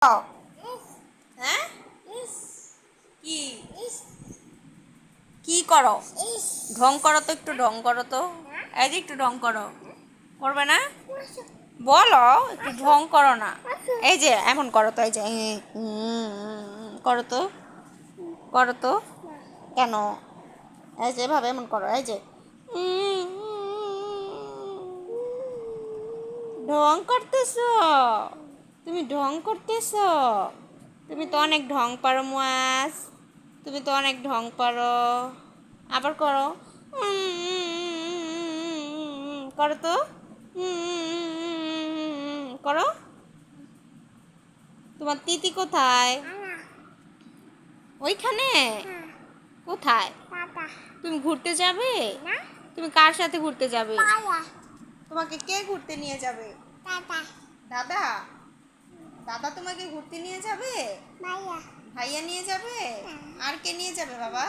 হ্যাঁ কি কি করো? ঢং করো তো, একটু ঢং করো তো। এই যে একটু ঢং করো। করবে না? বলো, একটু ঢং করো না। এই যে এমন করো তো, এই যে করো তো, করো তো। কেন? এই যে এভাবে এমন করো, এই যে ঢং করতেছো। তুমি ঢং করতেছো। তুমি তো অনেক ঢং পারো মুয়াজ। তুমি তো অনেক ঢং পারো। আবার করো। করো তো। করো। তোমার তিতি কোথায়? ওইখানে? কোথায়? তুমি ঘুরতে যাবে? তুমি কার সাথে ঘুরতে যাবে? তোমাকে কে ঘুরতে নিয়ে যাবে? দাদা? দাদা তোমাকে ঘুরতে নিয়ে যাবে? ভাইয়া নিয়ে যাবে? আর কে নিয়ে যাবে বাবা?